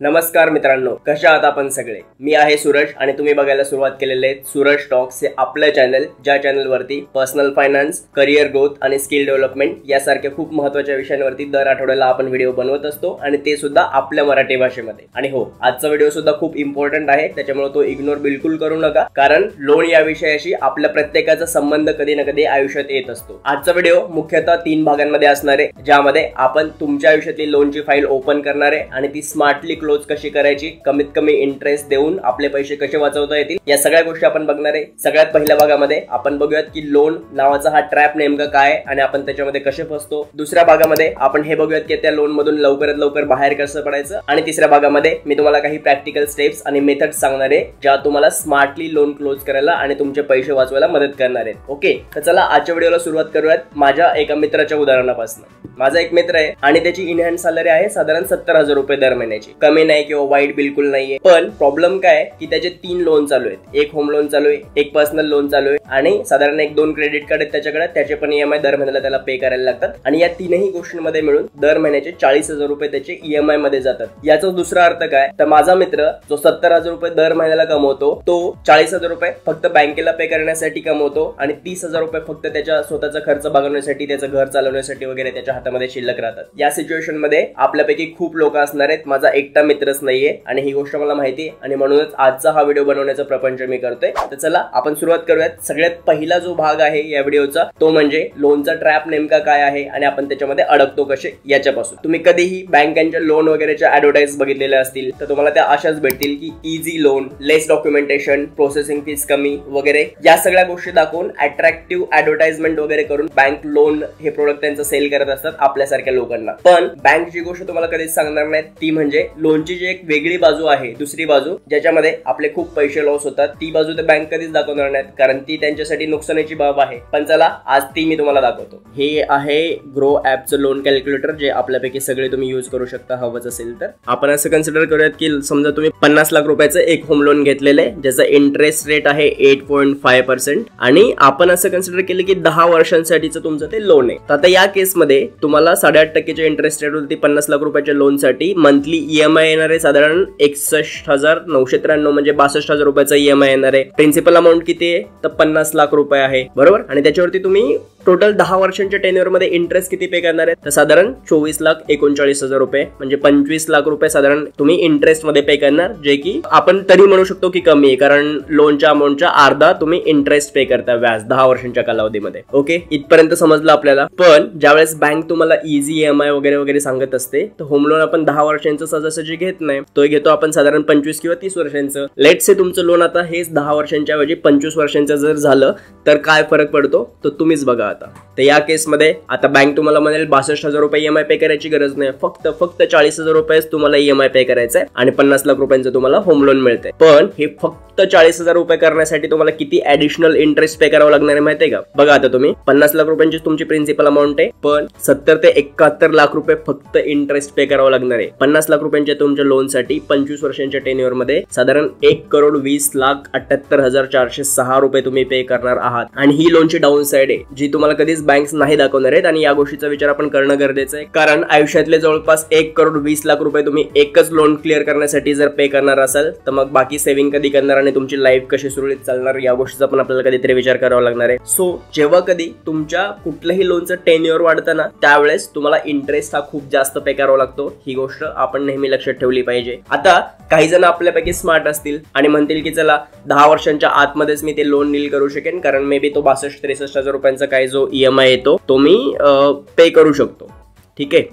नमस्कार मित्रांनो, कशा आहात आपण सगळे? मी आहे सूरज आणि तुम्ही बघायला सुरुवात केलेले आहे सूरज टॉक्स हे आपलं चॅनल, ज्या चॅनलवरती पर्सनल फायनान्स, करिअर ग्रोथ आणि स्किल डेव्हलपमेंट यासारख्या खूप महत्त्वाच्या विषयांवरती दर आठवड्याला आपण व्हिडिओ बनवत असतो आणि ते सुद्धा आपल्या मराठी भाषेमध्ये. आणि हो, आजचा व्हिडिओ सुद्धा खूप इम्पॉर्टंट आहे, त्याच्यामुळे तो इग्नोर बिलकुल करू नका, कारण लोन या विषयाशी आपल्या प्रत्येकाचा संबंध कधी ना कधी आयुष्यात येत असतो. आजचा व्हिडिओ मुख्यतः 3 भागांमध्ये असणार आहे, ज्यामध्ये आपण तुमच्या आयुष्यातली लोनची फाईल ओपन करणार आहे आणि ती स्मार्टली क्लोज कशी करायची, कमीत कमी इंटरेस्ट देऊन आपले पैसे कसे वाचवता येतील, या सगळ्या गोष्टी आपण बघणार आहे. सगळ्यात पहिल्या भागामध्ये आपण बघूयात की लोन नावाचा हा ट्रॅप नेमका काय आणि आपण त्याच्यामध्ये कसे फसतो. दुसऱ्या भागामध्ये आपण हे बघूयात की त्या लोन मधून लवकरात लवकर बाहेर कसं पडायचं. आणि तिसऱ्या भागामध्ये मी तुम्हाला काही प्रॅक्टिकल स्टेप्स आणि मेथड्स सांगणार आहे, ज्या तुम्हाला स्मार्टली लोन क्लोज करायला आणि तुमचे पैसे वाचवायला मदत करणार आहेत. ओके, तर चला आजच्या व्हिडिओला सुरुवात करूयात माझ्या एका मित्राच्या उदाहरणापासून. माझा एक मित्र आहे आणि त्याची इनहँड सॅलरी आहे साधारण 70,000 रुपये दर महिन्याची. कमी नाही किंवा वाईट बिलकुल नाहीये. पण प्रॉब्लेम काय की त्याचे 3 लोन चालू आहेत. एक होम लोन चालू आहे, एक पर्सनल लोन चालू आहे आणि साधारण 1-2 क्रेडिट कार्ड आहेत त्याच्याकडे. त्याचे पण EMI दर महिन्याला त्याला पे करायला लागतात आणि या तीनही गोष्टींमध्ये मिळून दर महिन्याचे 40,000 रुपये त्याचे EMI मध्ये जातात. याचा दुसरा अर्थ काय, तर माझा मित्र जो 70,000 रुपये दर महिन्याला कमवतो, तो 40,000 रुपये फक्त बँकेला पे करण्यासाठी कमवतो आणि 30,000 रुपये फक्त त्याच्या स्वतःचा खर्च भागवण्यासाठी, त्याचं घर चालवण्यासाठी वगैरे त्याच्या हातामध्ये शिल्लक राहतात. या सिच्युएशन मध्ये आपल्यापैकी खूप लोक असणार आहेत, माझा एकटा मित्रच नाहीये आणि ही गोष्ट मला माहिती आहे आणि म्हणूनच आजचा हा व्हिडिओ बनवण्याचा प्रपंच मी करतोय. तर चला आपण सुरुवात करूयात. सगळ्यात पहिला जो भाग आहे या व्हिडिओचा तो म्हणजे लोनचा ट्रॅप नेमका काय आहे आणि आपण त्याच्यामध्ये अडकतो कसे याच्यापासून. तुम्ही कधीही बँकांच्या लोन वगैरेच्या ऍडव्हर्टाईज बघितलेल्या असतील तर तुम्हाला त्या अशाच भेटतील की इझी लोन, लेस डॉक्युमेंटेशन, प्रोसेसिंग फीस कमी वगैरे या सगळ्या गोष्टी दाखवून अट्रॅक्टिव्ह ऍडव्हर्टाइजमेंट वगैरे करून बँक लोन हे प्रोडक्ट त्यांचं सेल करत असतात आपल्यासारख्या लोकांना. पण बँक जी गोष्ट तुम्हाला कधीच सांगणार नाही ती म्हणजे लोनची जी एक वेगळी बाजू आहे, दुसरी बाजू ज्याच्यामध्ये आपले खूप पैसे लॉस होतात, ती बाजू तर बँक कधीच दाखवणार नाहीत, कारण ती त्यांच्यासाठी नुकसानाची बाब आहे. पण चला आज ती मी तुम्हाला दाखवतो. हे आहे ग्रो ॲपचं लोन कॅल्क्युलेटर, जे आपल्यापैकी सगळे तुम्ही यूज करू शकता हवंच असेल तर. आपण असं कन्सिडर करूयात की समजा तुम्ही 50 लाख रुपयाचं एक होम लोन घेतलेलं आहे, ज्याचा इंटरेस्ट रेट आहे 8.5% आणि आपण असं कन्सिडर केलं की 10 वर्षांसाठीचं तुमचं ते लोन आहे. तर आता या केसमध्ये तुम्हाला 8.5% इंटरेस्ट रेट वरती 50 लाख रुपयाच्या लोनसाठी मंथली EMI येणार आहे साधारण 61,993 म्हणजे 62,000 रुपयाचा EMI येणार आहे. प्रिन्सिपल अमाऊंट किती आहे तर 50 लाख रुपये आहे, बरोबर. आणि त्याच्यावरती तुम्ही टोटल 10 वर्षांच्या टेन्युअर मध्ये इंटरेस्ट किती पे करणार आहे तर साधारण 24,39,000 रुपये म्हणजे 25 लाख रुपये साधारण तुम्ही इंटरेस्ट मध्ये पे करणार, जे की आपण तरी म्हणू शकतो की कमी आहे, कारण लोनच्या अमाऊंटच्या अर्धा तुम्ही इंटरेस्ट पे करता व्याज 10 वर्षांच्या कालावधीमध्ये. ओके, इथपर्यंत समजलं आपल्याला. पण ज्यावेळेस बँक तुम्हाला इझी EMI वगैरे वगैरे सांगत असते तर होम लोन आपण 10 वर्षांचं सहजासहजी घेत नाही, तो घेतो आपण साधारण 25 किंवा 30 वर्षांचं. लेट्स से तुमचं लोन आता हेच 10 वर्षांच्या ऐवजी 25 वर्षांचं जर झालं तर काय फरक पडतो तो तुम्हीच बघा आता. तर या केसमध्ये आता बँक तुम्हाला म्हणेल 62,000 रुपये EMI पे करायची गरज नाही, फक्त 40,000 रुपयेच तुम्हाला EMI पे करायचं आहे आणि 50 लाख रुपयांचं तुम्हाला होम लोन मिळतंय. पण हे फक्त 40,000 रुपये करण्यासाठी तुम्हाला किती ऍडिशनल इंटरेस्ट पे करावं लागणार आहे माहितीये का? बघा आता तुम्ही 50 लाख रुपयांची तुमची प्रिन्सिपल अमाऊंट आहे, पण 70 ते 71 लाख रुपये फक्त इंटरेस्ट पे करावं लागणार आहे. 50 लाख रुपयांच्या तुमच्या लोनसाठी 25 वर्षांच्या टेन्युअर मध्ये साधारण 1,20,78,406 रुपये तुम्ही पे करणार आहात. आणि ही लोनची डाऊन साइड आहे, जी तुम्हाला कधीच बँक्स नाही दाखवणार आहेत. आणि या गोष्टीचा विचार आपण करणं गरजेचं आहे, कारण आयुष्यातले जवळपास 1,20,00,000 रुपये तुम्ही एकच लोन क्लिअर करण्यासाठी जर पे करणार असाल तर मग बाकी सेव्हिंग कधी करणार आणि तुमची लाईफ कशी सुरळीत चालणार या गोष्टीचा पण आपल्याला कधीतरी विचार करावा लागणार आहे. सो जेव्हा कधी तुमच्या कुठल्याही लोनचं टेन्युअर वाढतं ना, त्यावेळेस तुम्हाला इंटरेस्ट हा खूप जास्त पे करावा लागतो. ही गोष्ट आपण नेहमी लक्षात ठेवली पाहिजे. आता काही जण आपल्यापैकी स्मार्ट असतील आणि म्हणतील की चला 10 वर्षांच्या आतमध्येच मी ते लोन डील करू शकेन, कारण मे बी तो 62-63,000 रुपयांचा काही जो EMI येतो तो मी पे करू शकतो. ठीक आहे,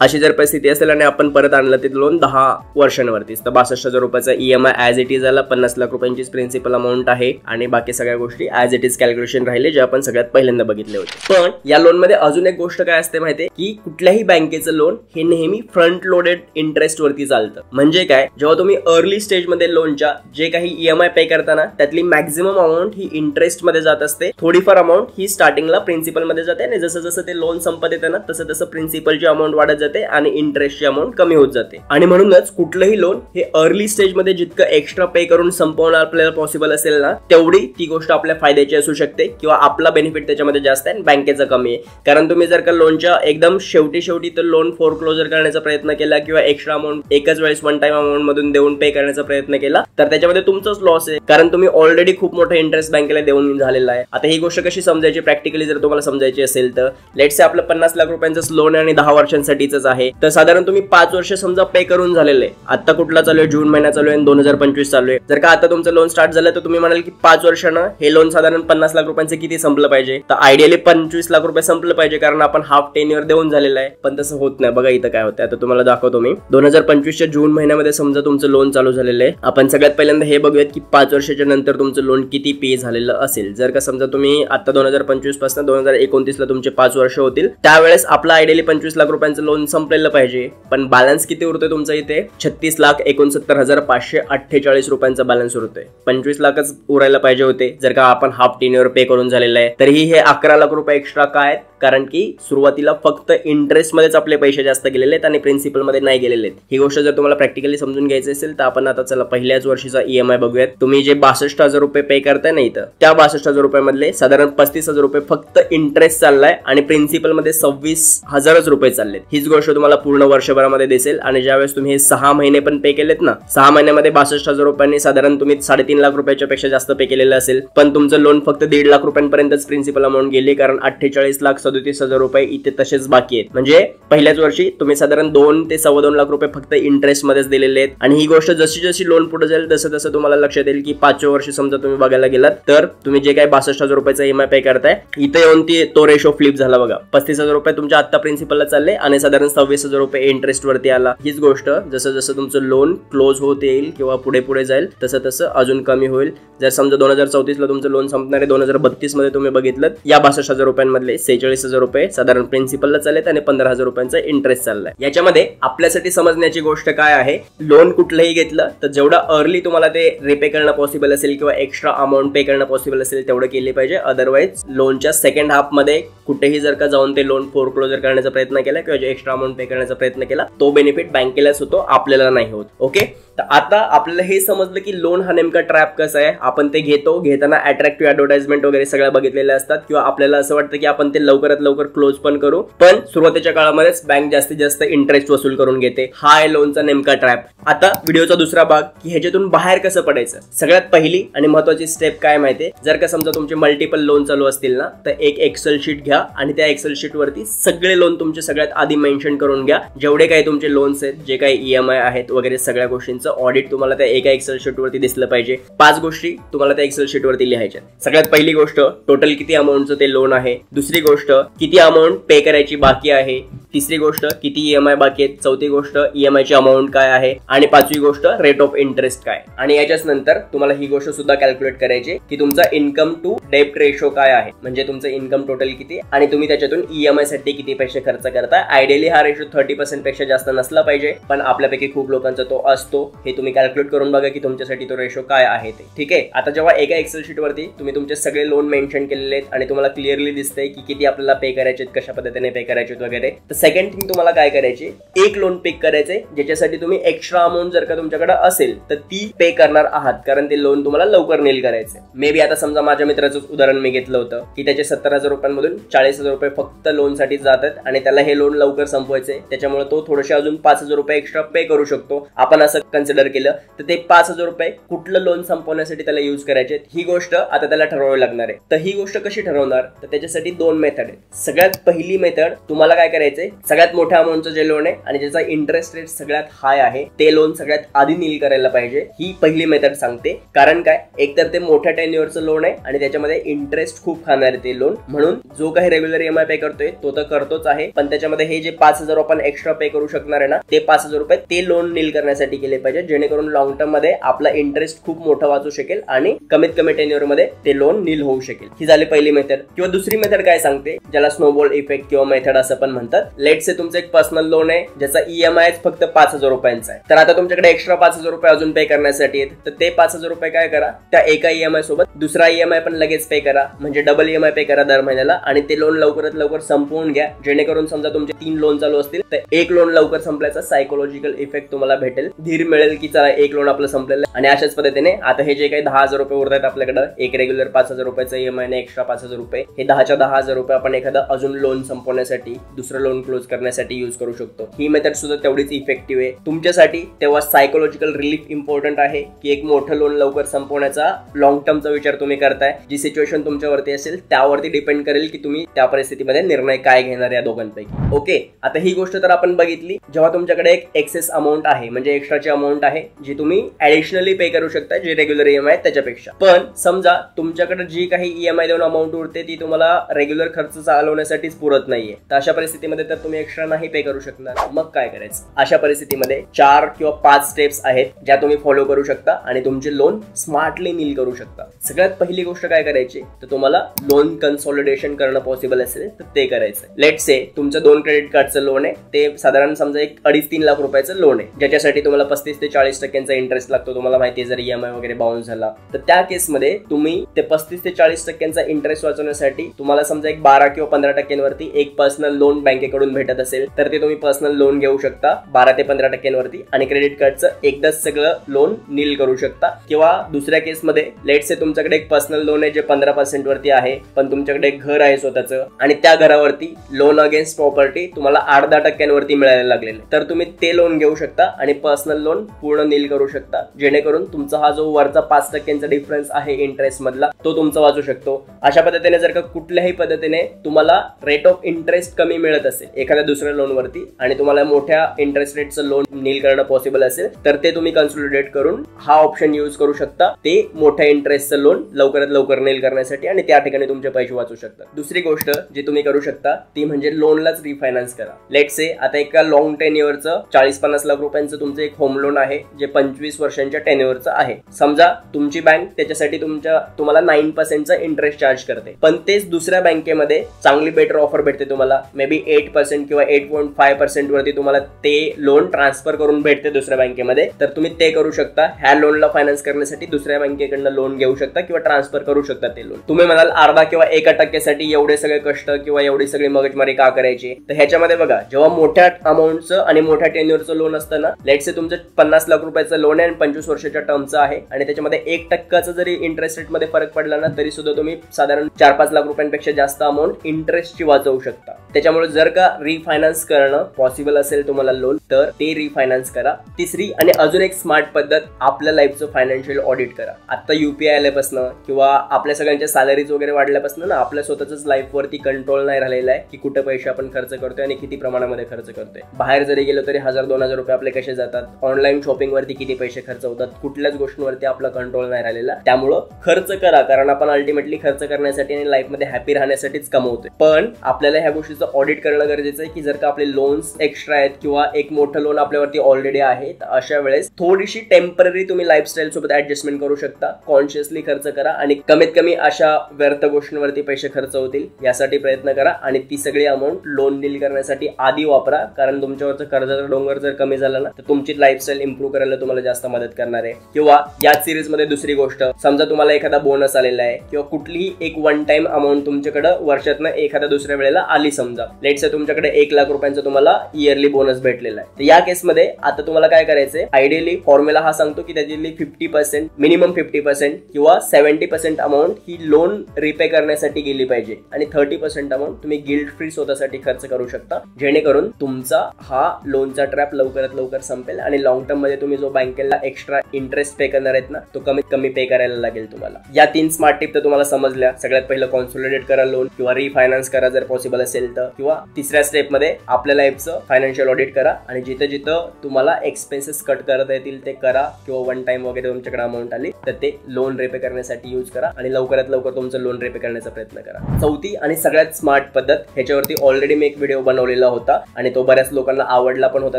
अशी जर परिस्थिती असेल आणि आपण परत आणलं ते लोन 10 वर्षांवरतीच तर 62,000 रुपयाचा EMI ॲज इट इज आला, 50 लाख रुपयांचीच प्रिन्सिपल अमाऊंट आहे आणि बाकी सगळ्या गोष्टी ॲज इट इज कॅल्क्युलेशन राहिले, जे आपण सगळ्यात पहिल्यांदा बघितले होते. पण या लोन मध्ये अजून एक गोष्ट काय असते माहितीये की कुठल्याही बँकेचं लोन हे नेहमी फ्रंट लोडेड इंटरेस्ट वरती चालतं. म्हणजे काय, जेव्हा तुम्ही अर्ली स्टेज मध्ये लोनच्या जे काही EMI पे करताना त्यातली मॅक्झिमम अमाऊंट ही इंटरेस्ट मध्ये जात असते, थोडीफार अमाऊंट ही स्टार्टिंगला प्रिन्सिपल मध्ये जाते आणि जसं जसं ते लोन संपत येतं ना तसं तसं प्रिन्सिपलची अमाऊंट वाढत जाते जाते आणि इंटरेस्टची अमाऊंट कमी होत जाते. आणि म्हणूनच कुठलंही लोन हे अर्ली स्टेज मध्ये जितकं एक्स्ट्रा पे करून संपवणं आपल्याला पॉसिबल असेल ना, तेवढी ती गोष्ट आपल्या फायद्याची असू शकते किंवा आपला बेनिफिट त्याच्यामध्ये जास्त आहे आणि बँकेचा कमी आहे. कारण तुम्ही जर का लोनच्या एकदम शेवटी तर लोन फोरक्लोजर करण्याचा प्रयत्न केला किंवा एक्स्ट्रा अमाऊंट एकच वेळेस वन टाइम अमाऊंट मधून देऊन पे करण्याचा प्रयत्न केला तर त्याच्यामध्ये तुमचंच लॉस आहे, कारण तुम्ही ऑलरेडी खूप मोठा इंटरेस्ट बँकेला देऊन झालेला आहे. आता ही गोष्ट कशी समजायची प्रॅक्टिकली जर तुम्हाला समजायची असेल तर लेट्स से आपलं 50 लाख रुपयांचं लोन आणि 10 वर्षांसाठीच आहे, तर साधारण तुम्ही 5 वर्ष समजा पे करून झालेले. आता कुठला चालू आहे, जून महिना चालू आहे आणि 2025 चालू आहे. जर का आता तुमचं लोन स्टार्ट झालं तर तुम्ही म्हणाल की 5 वर्षानं हे लोन साधारण 50 लाख रुपयांचं किती संपलं पाहिजे, तर आयडियली 25 लाख रुपये संपलं पाहिजे, कारण आपण हाफ टेन्युअर देऊन झालेला आहे. पण तसं होत नाही. बघा इथं काय होतं, आता तुम्हाला दाखवतो मी. 2025च्या जून महिन्यामध्ये समजा तुमचं लोन चालू झालेलं आहे. आपण सगळ्यात पहिल्यांदा हे बघूयात की 5 वर्षाच्या नंतर तुमचं लोन किती पे झालेलं असेल. जर का समजा तुम्ही आता 2025 पासून 2029 ला तुमचे 5 वर्ष होतील, त्यावेळेस आपलं आयडियली 25 लाख रुपयांचं लोन संपलेलं पाहिजे. पण बॅलन्स किती उरतोय तुमचा इथे, 36,69,548 रुपयांचा बॅलन्स उरतोय. 25 लाखच उरायला पाहिजे होते जर का आपण हाफ टेन्युअर पे करून झालेलं आहे. तरीही हे 11 लाख रुपये एक्स्ट्रा काय, कारण की सुरुवातीला फक्त इंटरेस्ट मध्येच आपले पैसे जास्त गेलेले आहेत आणि प्रिन्सिपल मध्ये नाही गेलेले आहेत. ही गोष्ट जर तुम्हाला प्रॅक्टिकली समजून घ्यायची असेल तर आपण आता चला पहिल्याच वर्षीचा ईएमआय बघूयात. तुम्ही जे 62,000 रुपये पे करताय ना इथं, त्या 62,000 रुपयामधले साधारण 35,000 रुपये फक्त इंटरेस्ट चाललाय आणि प्रिन्सिपल मध्ये 26,000 रुपये चाललेत. हीच गोष्ट तुम्हाला पूर्ण वर्षभरामध्ये दिसेल. आणि ज्यावेळेस तुम्ही हे 6 महिने पण पे केलेत ना, 6 महिन्यामध्ये 62,000 रुपयांनी साधारण तुम्ही 3.5 लाख रुपयाच्या पेक्षा जास्त पे केलेलं असेल, पण तुमचं लोन फक्त 1.5 लाख रुपयांपर्यंतच प्रिन्सिपल अमाऊंट गेली, कारण 48,37,000 रुपये इथे तसेच बाकी आहेत. म्हणजे पहिल्याच वर्षी तुम्ही साधारण 2 ते 2.25 लाख रुपये फक्त इंटरेस्ट मध्येच दिलेले आहेत. आणि ही गोष्ट जशी जशी लोन पुढे जाईल तसं तसं तुम्हाला लक्षात येईल की 5व्या वर्षी समजा तुम्ही बघायला गेलात तर तुम्ही जे काही 62,000 रुपयाचा ईएमआय पे करताय, इथे येऊन तो रेशो फ्लिप झाला. बघा 35,000 रुपये तुमच्या आता प्रिन्सिपलला चालले आणि साधारण 26,000 रुपये इंटरेस्ट वरती आला. हीच गोष्ट जसं जसं तुमचं लोन क्लोज होत येईल किंवा पुढे पुढे जाईल तसं तसं अजून कमी होईल. जर समजा 2034 ला तुमचं लोन संपणार आहे, 2032 मध्ये तुम्ही बघितलं या 62,000 रुपयांमधले 46,000 रुपये साधारण प्रिन्सिपलला चाललेत आणि 15,000 रुपयांचा इंटरेस्ट चाललाय. याच्यामध्ये आपल्यासाठी समजण्याची गोष्ट काय आहे, लोन कुठलंही घेतलं तर जेवढा अर्ली तुम्हाला ते रिपे करणं पॉसिबल असेल किंवा एक्स्ट्रा अमाऊंट पे करणं पॉसिबल असेल तेवढं केले पाहिजे. अदरवाईज लोनच्या सेकंड हाफ मध्ये कुठेही जर का जाऊन ते लोन फोरक्लोजर करण्याचा प्रयत्न केला किंवा एक्स्ट्रा अमाऊंट पे करण्याचा प्रयत्न केला, तो बेनिफिट बँकेलाच होतो, आपल्याला नाही होत. ओके, तर आता आपल्याला हे समजलं की लोन हा नेमका ट्रॅप कसा आहे. आपण ते घेताना अट्रॅक्टिव्ह ऍडव्हर्टाइजमेंट वगैरे सगळ्या बघितलेल्या असतात किंवा आपल्याला असं वाटतं की आपण ते लवकरात लवकर क्लोज पण करू, पण सुरुवातीच्या काळामध्येच बँक जास्तीत जास्त इंटरेस्ट वसूल करून घेते. हा आहे लोनचा नेमका ट्रॅप. आता व्हिडिओचा दुसरा भाग की ह्याच्यातून बाहेर कसं पडायचं. सगळ्यात पहिली आणि महत्वाची स्टेप काय माहितीये, जर का समजा तुमचे मल्टिपल लोन चालू असतील ना, तर एक एक्सेल शीट घ्या आणि त्या एक्सेल शीट वरती सगळे लोन तुमचे सगळ्यात आधी मेन्शन करून घ्या. जेवढे काही तुमचे लोन्स आहेत, जे काही ईएमआय आहेत वगैरे सगळ्या गोष्टींचं ऑडिट तुम्हाला त्या एका एक्सेल शीट वरती दिसलं पाहिजे. 5 गोष्टी तुम्हाला त्या एक्सेल शीट वरती लिहायच्या. सगळ्यात पहिली गोष्ट टोटल किती अमाऊंटचं ते लोन आहे. दुसरी गोष्ट किती अमाऊंट पे करायची बाकी आहे. तिसरी गोष्ट किती ईएमआय बाकी आहेत. चौथी गोष्ट ईएमआय ची अमाऊंट काय आहे. आणि 5वी गोष्ट रेट ऑफ इंटरेस्ट काय. आणि याच्याच नंतर तुम्हाला ही गोष्ट सुद्धा कॅल्क्युलेट करायची की तुमचा इन्कम टू डेब्ट रेशो काय आहे, म्हणजे तुमचं इन्कम टोटल किती आणि तुम्ही त्याच्यातून ईएमआय साठी किती पैसे खर्च करताय. आयडियली हा रेशो 30% पेक्षा जास्त नसला पाहिजे, पण आपल्यापैकी खूप लोकांचा तो असतो. हे तुम्ही कॅल्क्युलेट करून बघा की तुमच्यासाठी तो रेशो काय आहे ते. ठीक आहे, आता जेव्हा एका एक्सेल शीट वरती तुम्ही तुमचे सगळे लोन मेन्शन केलेले आहेत आणि तुम्हाला क्लिअरली दिसतंय की किती आपल्याला पे करायचे, कशा पद्धतीने पे करायचे वगैरे, तर सेकंड थिंग तुम्हाला काय करायची, एक लोन पिक करायचे ज्याच्यासाठी तुम्ही एक्स्ट्रा अमाऊंट जर का तुमच्याकडे असेल तर ती पे करणार आहात, कारण ते लोन तुम्हाला लवकर नील करायचे. मे बी आता समजा माझ्या मित्राचं उदाहरण मी घेतलं होतं की त्याचे 70,000 रुपयांमधून 40,000 रुपये फक्त लोन साठी जातात आणि त्याला हे लोन लवकर संपवायचे, त्याच्यामुळे तो थोडेसे अजून 5,000 रुपये एक्स्ट्रा पे करू शकतो. आपण असं कन्सिडर केलं तर ते 5,000 रुपये कुठलं लोन संपवण्यासाठी त्याला यूज करायचे, ही गोष्ट आता त्याला ठरवावी लागणार आहे. तर ही गोष्ट कशी ठरवणार, तर त्याच्यासाठी 2 मेथड आहेत. सगळ्यात पहिली मेथड, तुम्हाला काय करायचंय, सगळ्यात मोठ्या अमाऊंटचं जे लोन आहे आणि ज्याचा इंटरेस्ट रेट सगळ्यात हाय आहे ते लोन सगळ्यात आधी नील करायला पाहिजे. ही पहिली मेथड सांगते. कारण काय, एकतर ते मोठ्या टेन्युअरचं लोन आहे आणि त्याच्यामध्ये इंटरेस्ट खूप खाणार आहे ते लोन, म्हणून जो काही रेग्युलर ईएमआय पे करतोय तो तर करतोच आहे, पण त्याच्यामध्ये हे जे 5,000 आपण एक्स्ट्रा पे करू शकणार आहे ना, ते 5,000 रुपये ते लोन नील करण्यासाठी केले पाहिजे. पाहिजे, जेणेकरून लॉंग टर्म मध्ये आपला इंटरेस्ट खूप मोठा वाचू शकेल आणि कमीत कमी टेन्युअर मध्ये ते लोन नील होऊ शकेल. ही झाली पहिली मेथड. किंवा दुसरी मेथड काय सांगते, ज्याला स्नोबॉल इफेक्ट किंवा मेथड असं पण म्हणतात. लेट्स से तुमचं एक पर्सनल लोन आहे ज्याचा EMI फक्त 5,000 रुपयांचा आहे. तर आता तुमच्याकडे एक्स्ट्रा 5,000 रुपये अजून पे करण्यासाठी आहेत. तर ते 5,000 रुपये काय करा, त्या एका EMI सोबत दुसरा EMI पण लगेच पे करा, म्हणजे डबल EMI पे करा दर महिन्याला आणि ते लोन लवकरात लवकर संपवून घ्या. जेणेकरून समजा तुमचे 3 लोन चालू असतील तर एक लोन लवकर संपल्याचा सायकोलॉजिकल इफेक्ट तुम्हाला भेटेल, धीर मिळेल की चला एक लोन आपलं संपलेलं आहे. आणि अशाच पद्धतीने आता हे जे काही 10,000 रुपये उरतात आपल्याकडे, एक रेग्युलर 5,000 रुपयाचा EMI आणि एक्स्ट्रा 5,000 रुपये, हे 10च्या 10,000 रुपये आपण एखादा अजून लोन संपवण्यासाठी, दुसरं लोन क्लोज करण्यासाठी यूज करू शकतो. ही मेथड सुद्धा तेवढीच इफेक्टिव्ह आहे तुमच्यासाठी. तेव्हा सायकोलॉजिकल रिलीफ इम्पॉर्टंट आहे की एक मोठं लोन लवकर संपवण्याचा लॉंग टर्मचा विचार तुम्ही करताय. जी सिच्युएशन तुमच्यावरती असेल त्यावरती डिपेंड करेल की तुम्ही त्या परिस्थितीमध्ये निर्णय काय घेणार या दोघांपैकी. ओके, आता ही गोष्ट तर आपण बघितली. जेव्हा तुमच्याकडे एक एक्सेस अमाऊंट आहे, म्हणजे एक्स्ट्राची अमाऊंट आहे जी तुम्ही ऍडिशनली पे करू शकता, जे रेग्युलर EMI आहे त्याच्यापेक्षा. पण समजा तुमच्याकडे जी काही EMI देऊन अमाऊंट उरते ती तुम्हाला रेग्युलर खर्च चालवण्यासाठीच पुरत नाहीये, तर अशा परिस्थितीमध्ये तर तुम्ही एक्स्ट्रा नाही पे करू शकणार. मग काय करायचं? अशा परिस्थितीमध्ये 4 किंवा 5 स्टेप्स आहेत ज्या तुम्ही फॉलो करू शकता आणि तुमचे लोन स्मार्टली नील करू शकता. सगळ्यात पहिली गोष्ट काय करायची, तर तुम्हाला लोन कन्सॉलिडेशन करणं पॉसिबल असेल तर ते करायचं. लेट्स से तुमचं 2 क्रेडिट कार्डचं लोन आहे, ते साधारण समजा एक 2.5-3 लाख रुपयाचं लोन आहे, ज्याच्यासाठी तुम्हाला 35 ते 40% इंटरेस्ट लागतो. तुम्हाला माहिती आहे जर EMI वगैरे बाउन्स झाला तर त्या केसमध्ये तुम्ही ते 35 ते 40% इंटरेस्ट वाचवण्यासाठी तुम्हाला समजा एक 12 किंवा 15% एक पर्सनल लोन बँकेकडून भेटत असेल तर ते तुम्ही पर्सनल लोन घेऊ शकता 12 ते 15% आणि क्रेडिट कार्डचं एकदाच सगळं लोन नील करू शकता. किंवा दुसऱ्या केसमध्ये लेट्स से तुमच्याकडे एक पर्सनल लोन आहे जे 15% वरती आहे, पण तुमच्याकडे एक घर आहे स्वतःचं आणि त्या घरावरती लोन अगेन्स्ट प्रॉपर्टी तुम्हाला 8-10% मिळायला लागलेलं, तर तुम्ही ते लोन घेऊ शकता आणि पर्सनल लोन पूर्ण नील करू शकता, जेणेकरून तुमचा हा जो वरचा 5% डिफरन्स आहे इंटरेस्ट मधला तो तुमचा वाचू शकतो. अशा पद्धतीने जर का कुठल्याही पद्धतीने तुम्हाला रेट ऑफ इंटरेस्ट कमी मिळत असेल एखाद्या दुसऱ्या लोन वरती आणि तुम्हाला मोठ्या इंटरेस्ट रेटचं लोन नील करणं पॉसिबल असेल तर ते तुम्ही कन्सॉलिडेट करून हा ऑप्शन यूज करू शकता, ते मोठ्या इंटरेस्टचं लोन लवकरात लवकर नील करण्यासाठी, आणि त्या ठिकाणी तुमचे पैसे वाचू शकतात. दुसरी गोष्ट जी तुम्ही करू शकता ती म्हणजे लोनलाच रिफायनान्स करा. लेट्स से आता एका लॉंग टेन्युअरचं 40-50 लाख रुपयांचं तुमचं एक होम लोन आहे जे 25 वर्षांच्या टेन्युअरचं आहे. समजा तुमची बँक त्याच्यासाठी तुम्हाला 9% इंटरेस्ट चार्ज करते, पण तेच दुसऱ्या बँकेमध्ये चांगली बेटर ऑफर भेटते तुम्हाला, मे बी 8% किंवा 8.5% वरती तुम्हाला ते लोन ट्रान्सफर करून भेटते दुसऱ्या बँकेमध्ये. तर तुम्ही ते करू शकता. ह्या लोनला फायनान्स करण्यासाठी दुसऱ्या बँकेकडनं लोन घेऊ शकता किंवा ट्रान्सफर करू शकता ते लोन. तुम्ही म्हणाल अर्धा किंवा 1% एवढे सगळे कष्ट किंवा एवढी सगळी मगजमारी का करायची, तर ह्याच्यामध्ये बघा, जेव्हा मोठ्या अमाऊंटचं आणि मोठ्या टेन्युअरचं लोन असतं ना, लेट्स से तुमचं 50 लाख रुपयाचं लोन आहे आणि 25 वर्षाच्या टर्मचं आहे आणि त्याच्यामध्ये 1% जरी इंटरेस्ट रेट मध्ये फरक पडला ना तरी सुद्धा तुम्ही साधारण 4-5 लाख रुपयांपेक्षा जास्त अमाऊंट इंटरेस्टची वाचवू शकता. त्याच्यामुळे जर का रिफायनान्स करणं पॉसिबल असेल तुम्हाला लोन, तर ते रिफायनान्स करा. तिसरी आणि अजून एक स्मार्ट पद्धत, आपल्या लाईफचं फायनान्शियल ऑडिट करा. आता UPI आल्यापासून किंवा आपल्या सगळ्यांच्या सॅलरीज वगैरे वाढल्यापासून ना आपल्या स्वतःच लाईफ वरती कंट्रोल नाही राहिलेला आहे की कुठे पैसे आपण खर्च करतोय आणि किती प्रमाणामध्ये खर्च करतोय. बाहेर जरी गेलो तरी 1000-2000 रुपये आपले कसे जातात, ऑनलाईन शॉपिंग वरती किती पैसे खर्च होतात, कुठल्याच गोष्टींवरती आपला कंट्रोल नाही राहिलेला. त्यामुळं खर्च करा, कारण आपण अल्टिमेटली खर्च करण्यासाठी आणि लाईफ मध्ये हॅपी राहण्यासाठीच कमवतोय. पण आपल्याला ह्या गोष्टीचं ऑडिट करणं गरजेचं आहे की जर का आपले लोन्स एक्स्ट्रा आहेत किंवा एक मोठं लोन आपल्यावरती ऑलरेडी आहे, तर अशा वेळेस थोडीशी टेम्पररी तुम्ही लाईफस्टाईल सोबत ऍडजस्टमेंट करू शकता. कॉन्शियसली खर्च करा आणि कमीत कमी अशा व्यर्थ गोष्टींवरती पैसे खर्च होतील यासाठी प्रयत्न करा आणि ती सगळी अमाऊंट लोन डील करण्यासाठी आधी वापरा, कारण तुमच्यावरचं कर्जाचा डोंगर जर कमी झाला ना तर तुमची लाईफस्टाईल इंप्रूव्ह करायला तुम्हाला जास्त मदत करणार आहे. किंवा याच सिरीज मध्ये दुसरी गोष्ट, समजा तुम्हाला एखादा बोनस आलेला आहे किंवा कुठलीही एक वन टाइम अमाऊंट तुमच्याकडे वर्षातनं एखाद्या दुसऱ्या वेळेला आली, समजा लेट्स से तुमच्याकडे 1 लाख रुपयांचा तुम्हाला इयरली बोनस भेटलेला आहे, तर या केसमध्ये आता तुम्हाला काय करायचंय, आयडियली फॉर्म्युला हा सांगतो की त्याची 50% मिनिमम 50% किंवा 70% अमाऊंट ही लोन रिपे करण्यासाठी गेली पाहिजे आणि 30% अमाऊंट तुम्ही गिल्ट फ्री स्वतःसाठी खर्च करू शकता, जेणेकरून तुमचा हा लोनचा ट्रॅप लवकरात लवकर संपेल आणि लॉंग टर्म मध्ये तुम्ही जो बँकेला एक्स्ट्रा इंटरेस्ट पे करणार आहेत ना तो कमीत कमी पे करायला लागेल तुम्हाला. या 3 स्मार्ट टिप तर तुम्हाला समजल्या. सगळ्यात पहिलं कॉन्सॉलिडेट करा लोन किंवा रिफायनान्स करा जर पॉसिबल असेल तर, किंवा तिसऱ्या स्टेप मध्ये आपल्या लाईफचं फायनान्शियल ऑडिट करा आणि जिथं जिथं तुम्हाला एक्सपेन्सेस कट करता येतील ते करा किंवा वन टाइम वगैरे तुमच्याकडे अमाऊंट आली तर ते लोन रिपे करण्यासाठी यूज करा आणि लवकरात लवकर तुमचं लोन रिपे करण्याचा प्रयत्न करा. चौथी आणि सगळ्यात स्मार्ट पद्धत, ह्याच्यावरती ऑलरेडी मी एक व्हिडिओ बनवलेला होता आणि तो बऱ्याच लोकांना आवडला पण होता,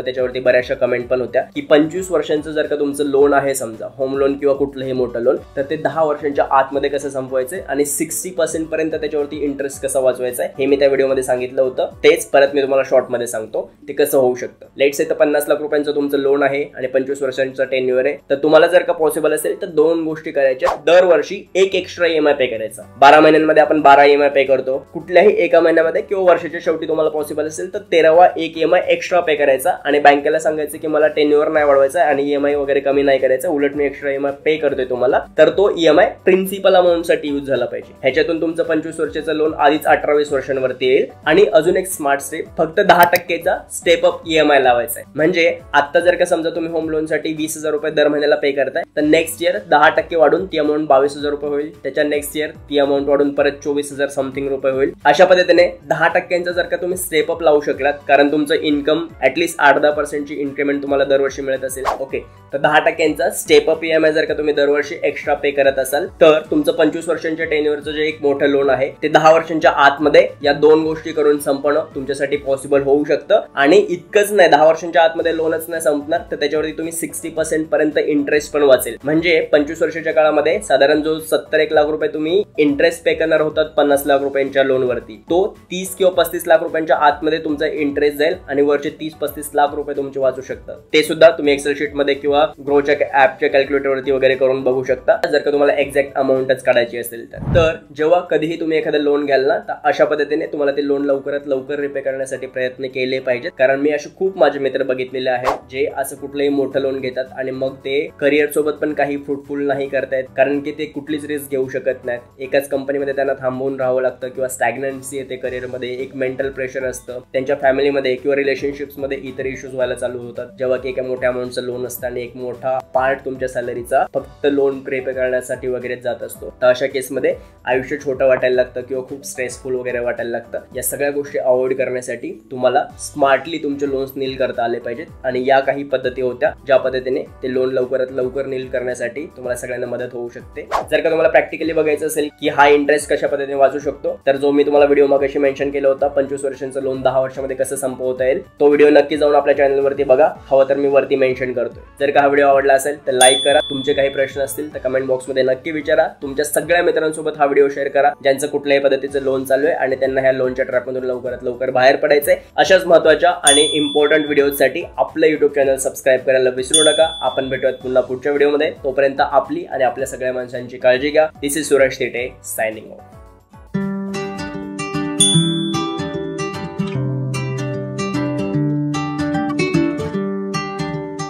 त्याच्यावरती बऱ्याचशा कमेंट पण होत्या की 25 वर्षांचं जर का तुमचं लोन आहे, समजा होम लोन किंवा कुठलंही मोठं लोन, तर ते 10 वर्षांच्या आतमध्ये कसं संपवायचंय आणि 60% पर्यंत त्याच्यावरती इंटरेस्ट कसा वाचवायचा आहे हे मी त्या व्हिडिओमध्ये सांगितलं होतं. तेच परत मी तुम्हाला शॉर्ट मध्ये सांगतो ते कसं होऊ शकतं. लेट्स से तर 50 लाख रुपयांचं तुमचं लोन आहे आणि 25 वर्षांचा टेन्युअर आहे, तर तुम्हाला जर का पॉसिबल असेल तर 2 गोष्टी करायच्या. दरवर्षी एक एक्स्ट्रा EMI पे करायचा. 12 महिन्यांमध्ये आपण 12 EMI पे करतो. कुठल्याही एका महिन्यामध्ये किंवा वर्षाच्या शेवटी तुम्हाला पॉसिबल असेल तर 13वा एक EMI एक्स्ट्रा पे करायचा आणि बँकेला सांगायचं की मला टेन्युअर नाही वाढवायचा आणि EMI वगैरे कमी नाही करायचा, उलट मी एक्स्ट्रा EMI पे करतोय तुम्हाला, तर तो EMI प्रिन्सिपल अमाऊंट साठी यूज झाला पाहिजे. ह्याच्यातून तुमचं 25 वर्षाचं लोन आधीच 18-20 वर्षांवरती येईल. आणि अजून एक स्मार्ट स्टेप, फक्त 10% स्टेप अप EMI लावायचा आहे. म्हणजे आता जर का समजा तुम्ही होम लोन साठी 20,000 रुपये दर महिन्याला पे करताय, तर नेक्स्ट इयर 10% वाढून ती अमाऊंट 22,000 रुपये होईल. त्याच्या नेक्स्ट इयर ती अमाऊंट वाढून परत 24,000 समथिंग रुपये होईल. अशा पद्धतीने 10% जर का तुम्ही स्टेप अप लावू शकलात, कारण तुमचं इन्कम ऍटलीस्ट 8-10% ची इन्क्रीमेंट तुम्हाला दरवर्षी मिळत असेल, ओके, तर 10% स्टेप अप EMI जर का तुम्ही दरवर्षी एक्स्ट्रा पे करत असाल, तर तुमचं 25 वर्षांच्या टेन्युअरचं जे एक मोठं लोन आहे ते 10 वर्षांच्या आतमध्ये या 2 गोष्टी करून संपणं तुमच्यासाठी पॉसिबल होऊ शकतं. आणि इतकंच नाही, 10 वर्षांच्या आतमध्ये लोनच नाही संपणार, तर त्याच्यावरती तुम्ही 60% पर्यंत इंटरेस्ट पण वाचेल. म्हणजे 25 वर्षाच्या काळामध्ये साधारण जो 71 लाख रुपये तुम्ही इंटरेस्ट पे करणार होतात 50 लाख रुपयांच्या लोनवरती, तो 30 किंवा 35 लाख रुपयांच्या आतमध्ये तुमचा इंटरेस्ट जाईल आणि वरचे 30-35 लाख रुपये तुमचे वाचू शकतात. ते सुद्धा तुम्ही एक्सेल शीट मध्ये किंवा ग्रोच्या ऍपच्या कॅल्क्युलेटरवरती वगैरे करून बघू शकता, जर का तुम्हाला एक्झॅक्ट अमाऊंटच काढायची असेल तर जेव्हा कधीही तुम्ही एखादं लोन घ्याल ना, तर अशा पद्धतीने तुम्हाला ते लोन लवकरात लवकर रिपे करण्यासाठी प्रयत्न केले पाहिजेत. कारण मी असे खूप माझे मित्र बघितलेले आहेत जे असं कुठलंही मोठं लोन घेतात आणि मग ते करिअर सोबत पण काही फ्रुटफुल नाही करतायत, कारण की ते कुठलीच रिस्क घेऊ शकत नाहीत. एकाच कंपनीमध्ये त्यांना थांबवून राहावं लागतं किंवा स्टॅग्नन्सी येते करिअरमध्ये, एक मेंटल प्रेशर असतं. त्यांच्या फॅमिलीमध्ये किंवा रिलेशनशिप्स मध्ये इतर इश्यूज व्हायला चालू होतात, जेव्हा की एका मोठ्या अमाऊंटचं लोन असतं आणि एक मोठा पार्ट तुमच्या सॅलरीचा फक्त लोन पे करण्यासाठी वगैरे जात असतो. तर अशा केसमध्ये आयुष्य छोटं वाटायला लागतं किंवा खूप स्ट्रेसफुल वगैरे वाटायला लागतं. या सगळ्या गोष्टी अवॉइड करण्यासाठी तुम्हाला स्मार्टली तुमचे लोन्स नील करता आले पाहिजेत. आणि या काही पद्धती होत्या ज्या पद्धतीने ते लोन लवकरात लवकर नील करण्यासाठी तुम्हाला सगळ्यांना मदत होऊ शकते. जर का तुम्हाला प्रॅक्टिकली बघायचं असेल की हा इंटरेस्ट कशा पद्धतीने वाचू शकतो, तर जो मी तुम्हाला व्हिडिओ मगाशी मेन्शन केला होता 25 वर्षांचं लोन 10 वर्षांमध्ये कसं संपवता येईल, तो व्हिडिओ नक्की जाऊन आपल्या चॅनलवरती बघा, हवं तर मी वरती मेन्शन करतोय. जर का हा व्हिडिओ आवडला असेल तर लाईक करा. तुमचे काही प्रश्न असतील तर कमेंट बॉक्समध्ये नक्की विचारा. तुमच्या सगळ्या मित्रांसोबत हा व्हिडिओ शेअर करा ज्यांचं कुठल्याही पद्धतीचं लोन चालू आहे आणि त्यांना ह्या लोनच्या ट्रॅपमधून लवकरात लवकर बाहेर पडायचंय. अशाच महत्त्वाच्या आणि इम्पॉर्टंट व्हिडिओसाठी आपलं युट्यूब चॅनल सबस्क्राईब करायला विसरू नका. आपण भेटूयात पुन्हा पुढच्या व्हिडिओमध्ये. तोपर्यंत आपली आणि आपल्या सगळ्या माणसांची काळजी घ्या. This is Suraj Thite signing of.